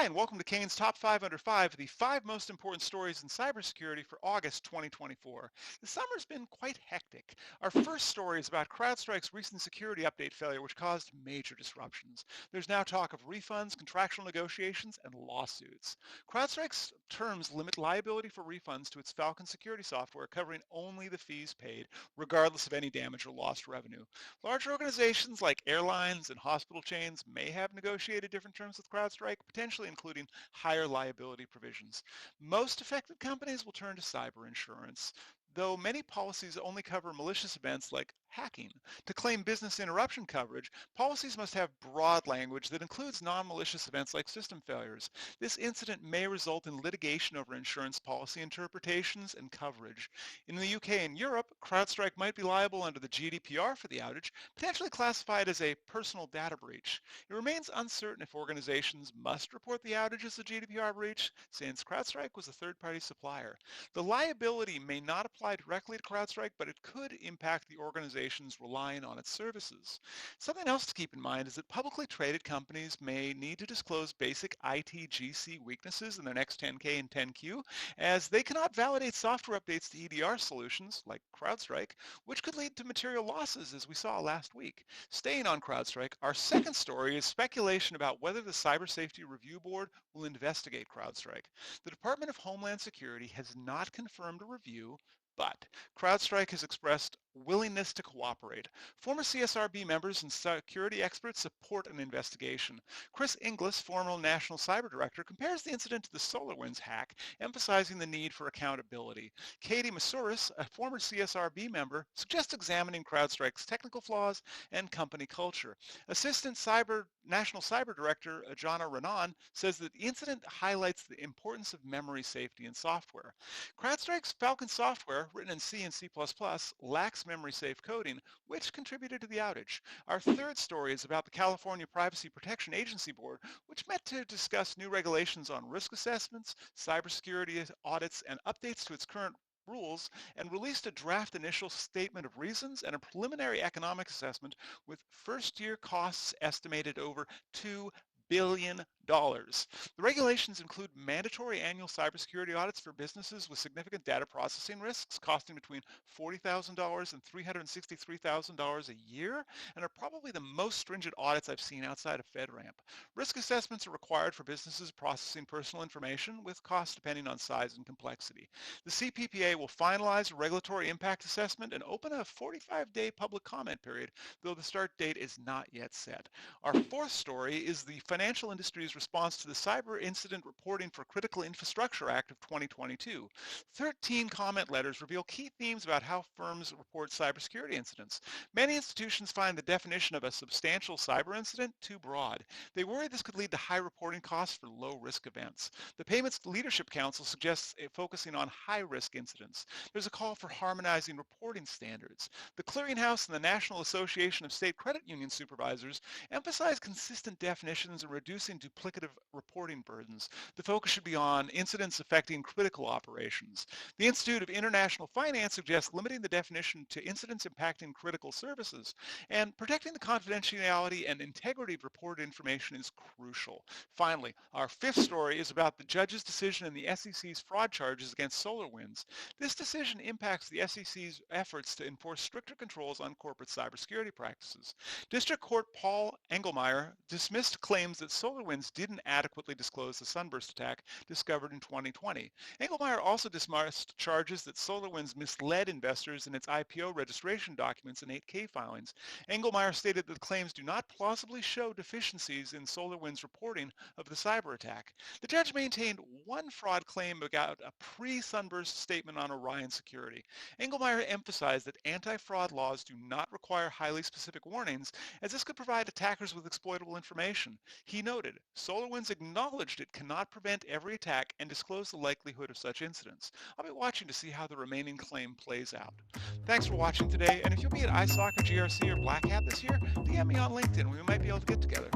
Hi, and welcome to Kane's Top 5 Under 5, the 5 most important stories in cybersecurity for August 2024. The summer's been quite hectic. Our first story is about Crowdstrike's recent security update failure, which caused major disruptions. There's now talk of refunds, contractual negotiations, and lawsuits. Crowdstrike's terms limit liability for refunds to its Falcon security software, covering only the fees paid, regardless of any damage or lost revenue. Larger organizations like airlines and hospital chains may have negotiated different terms with CrowdStrike, potentially including higher liability provisions. Most affected companies will turn to cyber insurance, though many policies only cover malicious events like hacking. To claim business interruption coverage, policies must have broad language that includes non-malicious events like system failures. This incident may result in litigation over insurance policy interpretations and coverage. In the UK and Europe, CrowdStrike might be liable under the GDPR for the outage, potentially classified as a personal data breach. It remains uncertain if organizations must report the outage as a GDPR breach, since CrowdStrike was a third-party supplier. The liability may not apply directly to CrowdStrike, but it could impact the organizations relying on its services. Something else to keep in mind is that publicly traded companies may need to disclose basic ITGC weaknesses in their next 10K and 10Q, as they cannot validate software updates to EDR solutions like CrowdStrike, which could lead to material losses, as we saw last week. Staying on CrowdStrike, our second story is speculation about whether the Cyber Safety Review Board will investigate CrowdStrike. The Department of Homeland Security has not confirmed a review, but CrowdStrike has expressed willingness to cooperate. Former CSRB members and security experts support an investigation. Chris Inglis, former National Cyber Director, compares the incident to the SolarWinds hack, emphasizing the need for accountability. Katie Masouris, a former CSRB member, suggests examining CrowdStrike's technical flaws and company culture. Assistant National Cyber Director Jana Renan says that the incident highlights the importance of memory safety in software. CrowdStrike's Falcon software, written in C and C++, lacks memory-safe coding, which contributed to the outage. Our third story is about the California Privacy Protection Agency Board, which met to discuss new regulations on risk assessments, cybersecurity audits, and updates to its current rules, and released a draft initial statement of reasons and a preliminary economic assessment with first-year costs estimated over $2 billion. The regulations include mandatory annual cybersecurity audits for businesses with significant data processing risks, costing between $40,000 and $363,000 a year, and are probably the most stringent audits I've seen outside of FedRAMP. Risk assessments are required for businesses processing personal information, with costs depending on size and complexity. The CPPA will finalize a regulatory impact assessment and open a 45-day public comment period, though the start date is not yet set. Our fourth story is the financial industry's response to the Cyber Incident Reporting for Critical Infrastructure Act of 2022. 13 comment letters reveal key themes about how firms report cybersecurity incidents. Many institutions find the definition of a substantial cyber incident too broad. They worry this could lead to high reporting costs for low-risk events. The Payments Leadership Council suggests focusing on high-risk incidents. There's a call for harmonizing reporting standards. The Clearinghouse and the National Association of State Credit Union Supervisors emphasize consistent definitions and reducing duplicative reporting burdens. The focus should be on incidents affecting critical operations. The Institute of International Finance suggests limiting the definition to incidents impacting critical services, and protecting the confidentiality and integrity of reported information is crucial. Finally, our fifth story is about the judge's decision in the SEC's fraud charges against SolarWinds. This decision impacts the SEC's efforts to enforce stricter controls on corporate cybersecurity practices. District Court Paul Engelmeyer dismissed claims that SolarWinds didn't adequately disclose the Sunburst attack discovered in 2020. Engelmeyer also dismissed charges that SolarWinds misled investors in its IPO registration documents and 8K filings. Engelmeyer stated that the claims do not plausibly show deficiencies in SolarWinds' reporting of the cyber attack. The judge maintained one fraud claim about a pre-Sunburst statement on Orion Security. Engelmeyer emphasized that anti-fraud laws do not require highly specific warnings, as this could provide attackers with exploitable information. He noted, SolarWinds acknowledged it cannot prevent every attack and disclose the likelihood of such incidents. I'll be watching to see how the remaining claim plays out. Thanks for watching today, and if you'll be at ISOC or GRC or Black Hat this year, DM me on LinkedIn. We might be able to get together.